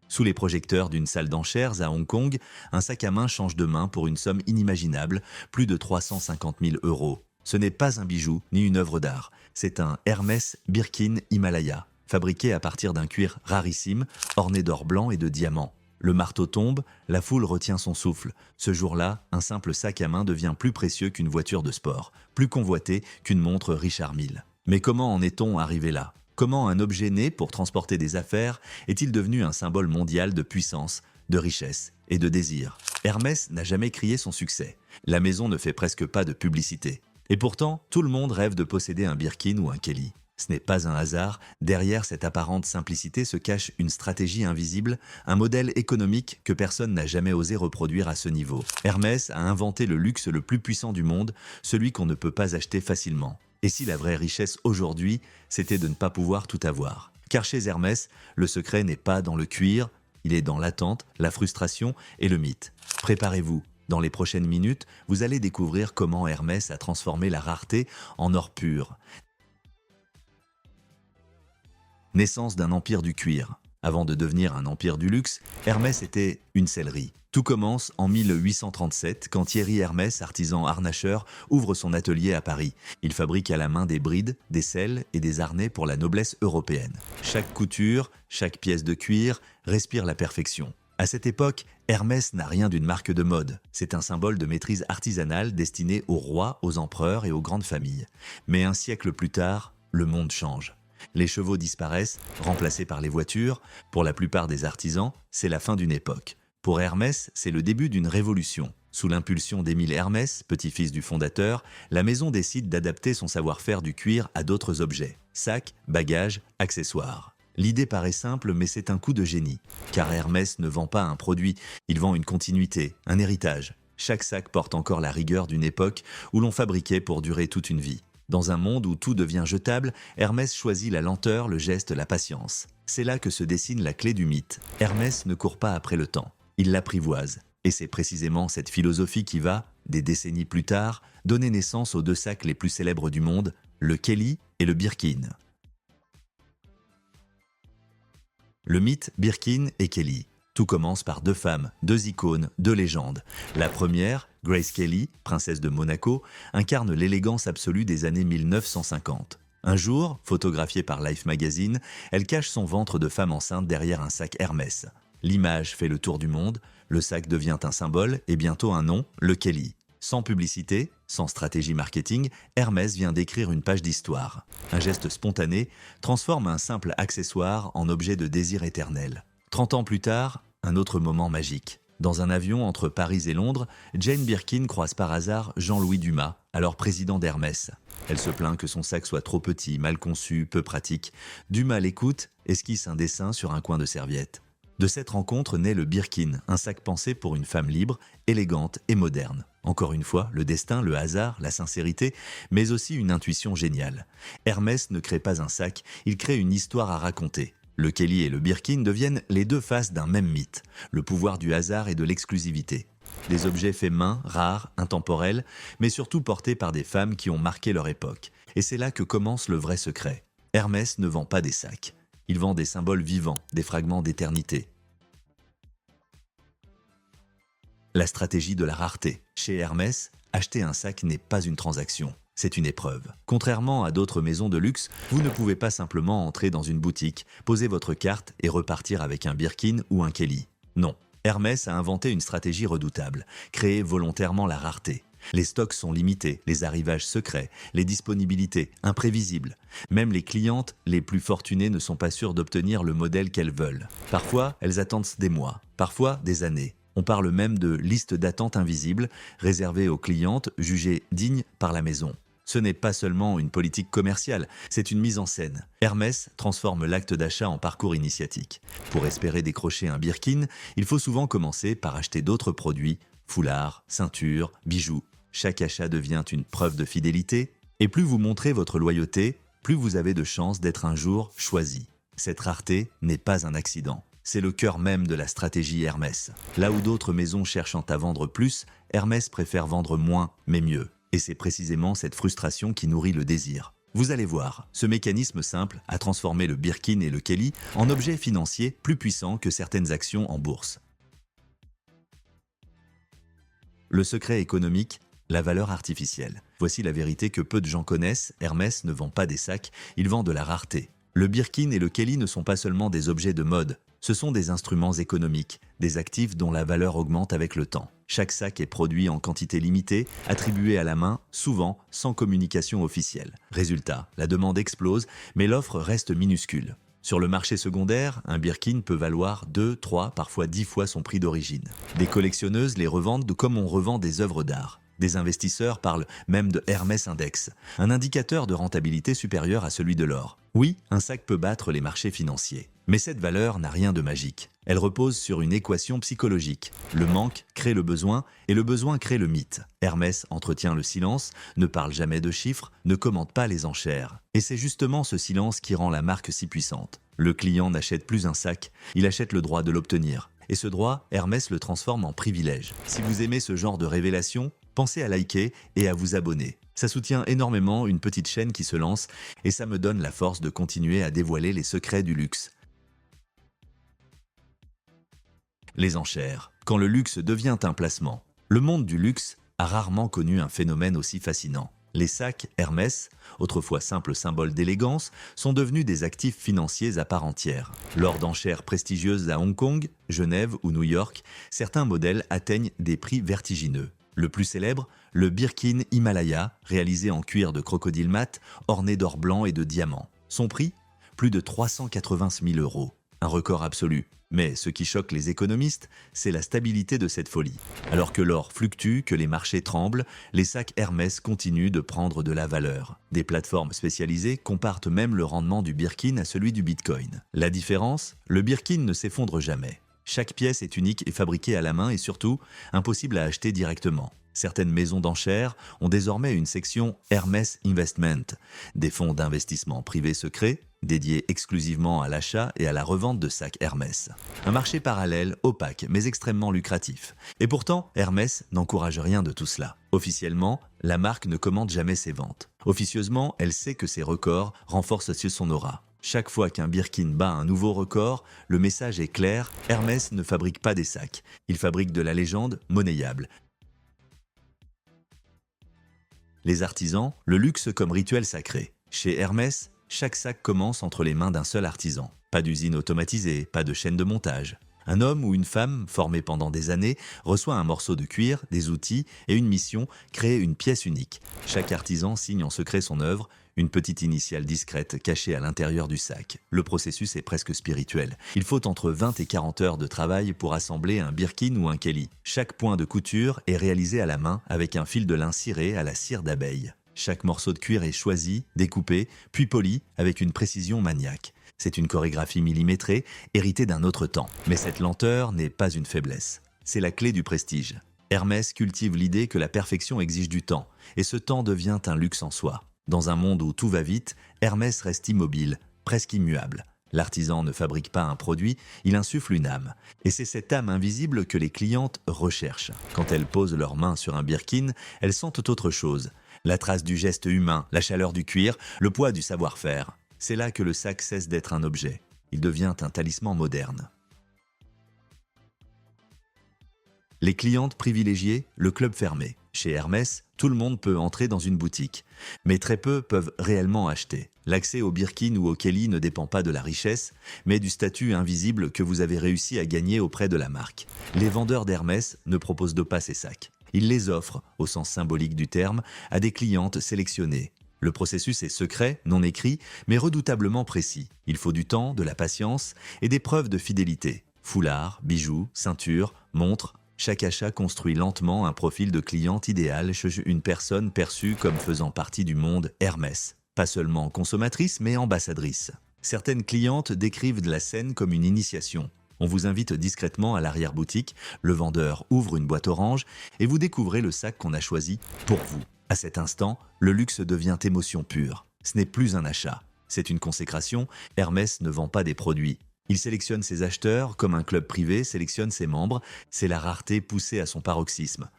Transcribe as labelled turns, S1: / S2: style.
S1: Sous les projecteurs d'une salle d'enchères à Hong Kong, un sac à main change de main pour une somme inimaginable, plus de 350 000 euros. Ce n'est pas un bijou ni une œuvre d'art, c'est un Hermès Birkin Himalaya, fabriqué à partir d'un cuir rarissime, orné d'or blanc et de diamants. Le marteau tombe, la foule retient son souffle. Ce jour-là, un simple sac à main devient plus précieux qu'une voiture de sport, plus convoité qu'une montre Richard Mille. Mais comment en est-on arrivé là ? Comment un objet né pour transporter des affaires est-il devenu un symbole mondial de puissance, de richesse et de désir ? Hermès n'a jamais crié son succès. La maison ne fait presque pas de publicité. Et pourtant, tout le monde rêve de posséder un Birkin ou un Kelly. Ce n'est pas un hasard, derrière cette apparente simplicité se cache une stratégie invisible, un modèle économique que personne n'a jamais osé reproduire à ce niveau. Hermès a inventé le luxe le plus puissant du monde, celui qu'on ne peut pas acheter facilement. Et si la vraie richesse aujourd'hui, c'était de ne pas pouvoir tout avoir ? Car chez Hermès, le secret n'est pas dans le cuir, il est dans l'attente, la frustration et le mythe. Préparez-vous. Dans les prochaines minutes, vous allez découvrir comment Hermès a transformé la rareté en or pur. Naissance d'un empire du cuir. Avant de devenir un empire du luxe, Hermès était une sellerie. Tout commence en 1837 quand Thierry Hermès, artisan harnacheur, ouvre son atelier à Paris. Il fabrique à la main des brides, des selles et des harnais pour la noblesse européenne. Chaque couture, chaque pièce de cuir respire la perfection. À cette époque, Hermès n'a rien d'une marque de mode. C'est un symbole de maîtrise artisanale destiné aux rois, aux empereurs et aux grandes familles. Mais un siècle plus tard, le monde change. Les chevaux disparaissent, remplacés par les voitures. Pour la plupart des artisans, c'est la fin d'une époque. Pour Hermès, c'est le début d'une révolution. Sous l'impulsion d'Émile Hermès, petit-fils du fondateur, la maison décide d'adapter son savoir-faire du cuir à d'autres objets. Sacs, bagages, accessoires. L'idée paraît simple, mais c'est un coup de génie. Car Hermès ne vend pas un produit, il vend une continuité, un héritage. Chaque sac porte encore la rigueur d'une époque où l'on fabriquait pour durer toute une vie. Dans un monde où tout devient jetable, Hermès choisit la lenteur, le geste, la patience. C'est là que se dessine la clé du mythe. Hermès ne court pas après le temps, il l'apprivoise. Et c'est précisément cette philosophie qui va, des décennies plus tard, donner naissance aux deux sacs les plus célèbres du monde, le Kelly et le Birkin. Le mythe Birkin et Kelly. Tout commence par deux femmes, deux icônes, deux légendes. La première, Grace Kelly, princesse de Monaco, incarne l'élégance absolue des années 1950. Un jour, photographiée par Life Magazine, elle cache son ventre de femme enceinte derrière un sac Hermès. L'image fait le tour du monde, le sac devient un symbole et bientôt un nom, le Kelly. Sans publicité, sans stratégie marketing, Hermès vient d'écrire une page d'histoire. Un geste spontané transforme un simple accessoire en objet de désir éternel. 30 ans plus tard, un autre moment magique. Dans un avion entre Paris et Londres, Jane Birkin croise par hasard Jean-Louis Dumas, alors président d'Hermès. Elle se plaint que son sac soit trop petit, mal conçu, peu pratique. Dumas l'écoute, esquisse un dessin sur un coin de serviette. De cette rencontre naît le Birkin, un sac pensé pour une femme libre, élégante et moderne. Encore une fois, le destin, le hasard, la sincérité, mais aussi une intuition géniale. Hermès ne crée pas un sac, il crée une histoire à raconter. Le Kelly et le Birkin deviennent les deux faces d'un même mythe, le pouvoir du hasard et de l'exclusivité. Des objets faits main, rares, intemporels, mais surtout portés par des femmes qui ont marqué leur époque. Et c'est là que commence le vrai secret. Hermès ne vend pas des sacs. Il vend des symboles vivants, des fragments d'éternité. La stratégie de la rareté. Chez Hermès, acheter un sac n'est pas une transaction. C'est une épreuve. Contrairement à d'autres maisons de luxe, vous ne pouvez pas simplement entrer dans une boutique, poser votre carte et repartir avec un Birkin ou un Kelly. Non. Hermès a inventé une stratégie redoutable, créer volontairement la rareté. Les stocks sont limités, les arrivages secrets, les disponibilités imprévisibles. Même les clientes les plus fortunées ne sont pas sûres d'obtenir le modèle qu'elles veulent. Parfois, elles attendent des mois, parfois des années. On parle même de liste d'attente invisible, réservée aux clientes jugées dignes par la maison. Ce n'est pas seulement une politique commerciale, c'est une mise en scène. Hermès transforme l'acte d'achat en parcours initiatique. Pour espérer décrocher un Birkin, il faut souvent commencer par acheter d'autres produits, foulards, ceintures, bijoux. Chaque achat devient une preuve de fidélité, et plus vous montrez votre loyauté, plus vous avez de chances d'être un jour choisi. Cette rareté n'est pas un accident. C'est le cœur même de la stratégie Hermès. Là où d'autres maisons cherchent à vendre plus, Hermès préfère vendre moins, mais mieux. Et c'est précisément cette frustration qui nourrit le désir. Vous allez voir, ce mécanisme simple a transformé le Birkin et le Kelly en objets financiers plus puissants que certaines actions en bourse. Le secret économique, la valeur artificielle. Voici la vérité que peu de gens connaissent, Hermès ne vend pas des sacs, il vend de la rareté. Le Birkin et le Kelly ne sont pas seulement des objets de mode, ce sont des instruments économiques, des actifs dont la valeur augmente avec le temps. Chaque sac est produit en quantité limitée, attribué à la main, souvent sans communication officielle. Résultat, la demande explose, mais l'offre reste minuscule. Sur le marché secondaire, un Birkin peut valoir 2, 3, parfois 10 fois son prix d'origine. Des collectionneuses les revendent comme on revend des œuvres d'art. Des investisseurs parlent même de Hermès Index, un indicateur de rentabilité supérieur à celui de l'or. Oui, un sac peut battre les marchés financiers. Mais cette valeur n'a rien de magique. Elle repose sur une équation psychologique. Le manque crée le besoin et le besoin crée le mythe. Hermès entretient le silence, ne parle jamais de chiffres, ne commente pas les enchères. Et c'est justement ce silence qui rend la marque si puissante. Le client n'achète plus un sac, il achète le droit de l'obtenir. Et ce droit, Hermès le transforme en privilège. Si vous aimez ce genre de révélation, pensez à liker et à vous abonner. Ça soutient énormément une petite chaîne qui se lance et ça me donne la force de continuer à dévoiler les secrets du luxe. Les enchères. Quand le luxe devient un placement. Le monde du luxe a rarement connu un phénomène aussi fascinant. Les sacs Hermès, autrefois simples symboles d'élégance, sont devenus des actifs financiers à part entière. Lors d'enchères prestigieuses à Hong Kong, Genève ou New York, certains modèles atteignent des prix vertigineux. Le plus célèbre, le Birkin Himalaya, réalisé en cuir de crocodile mat, orné d'or blanc et de diamants. Son prix, plus de 380 000 €. Un record absolu. Mais ce qui choque les économistes, c'est la stabilité de cette folie. Alors que l'or fluctue, que les marchés tremblent, les sacs Hermès continuent de prendre de la valeur. Des plateformes spécialisées comparent même le rendement du Birkin à celui du Bitcoin. La différence, le Birkin ne s'effondre jamais. Chaque pièce est unique et fabriquée à la main et surtout, impossible à acheter directement. Certaines maisons d'enchères ont désormais une section Hermès Investment, des fonds d'investissement privés secrets, dédiés exclusivement à l'achat et à la revente de sacs Hermès. Un marché parallèle, opaque, mais extrêmement lucratif. Et pourtant, Hermès n'encourage rien de tout cela. Officiellement, la marque ne commande jamais ses ventes. Officieusement, elle sait que ses records renforcent son aura. Chaque fois qu'un Birkin bat un nouveau record, le message est clair, Hermès ne fabrique pas des sacs. Il fabrique de la légende monnayable. Les artisans, le luxe comme rituel sacré. Chez Hermès, chaque sac commence entre les mains d'un seul artisan. Pas d'usine automatisée, pas de chaîne de montage. Un homme ou une femme, formé pendant des années, reçoit un morceau de cuir, des outils et une mission, créer une pièce unique. Chaque artisan signe en secret son œuvre, une petite initiale discrète cachée à l'intérieur du sac. Le processus est presque spirituel. Il faut entre 20 et 40 heures de travail pour assembler un Birkin ou un Kelly. Chaque point de couture est réalisé à la main avec un fil de lin ciré à la cire d'abeille. Chaque morceau de cuir est choisi, découpé, puis poli avec une précision maniaque. C'est une chorégraphie millimétrée, héritée d'un autre temps. Mais cette lenteur n'est pas une faiblesse. C'est la clé du prestige. Hermès cultive l'idée que la perfection exige du temps, et ce temps devient un luxe en soi. Dans un monde où tout va vite, Hermès reste immobile, presque immuable. L'artisan ne fabrique pas un produit, il insuffle une âme. Et c'est cette âme invisible que les clientes recherchent. Quand elles posent leurs mains sur un Birkin, elles sentent autre chose. La trace du geste humain, la chaleur du cuir, le poids du savoir-faire. C'est là que le sac cesse d'être un objet. Il devient un talisman moderne. Les clientes privilégiées, le club fermé. Chez Hermès, tout le monde peut entrer dans une boutique, mais très peu peuvent réellement acheter. L'accès au Birkin ou au Kelly ne dépend pas de la richesse, mais du statut invisible que vous avez réussi à gagner auprès de la marque. Les vendeurs d'Hermès ne proposent pas ces sacs. Ils les offrent, au sens symbolique du terme, à des clientes sélectionnées. Le processus est secret, non écrit, mais redoutablement précis. Il faut du temps, de la patience et des preuves de fidélité. Foulards, bijoux, ceintures, montres. Chaque achat construit lentement un profil de cliente idéal chez une personne perçue comme faisant partie du monde Hermès. Pas seulement consommatrice, mais ambassadrice. Certaines clientes décrivent la scène comme une initiation. On vous invite discrètement à l'arrière-boutique, le vendeur ouvre une boîte orange et vous découvrez le sac qu'on a choisi pour vous. À cet instant, le luxe devient émotion pure. Ce n'est plus un achat, c'est une consécration. Hermès ne vend pas des produits. Il sélectionne ses acheteurs comme un club privé sélectionne ses membres. C'est la rareté poussée à son paroxysme.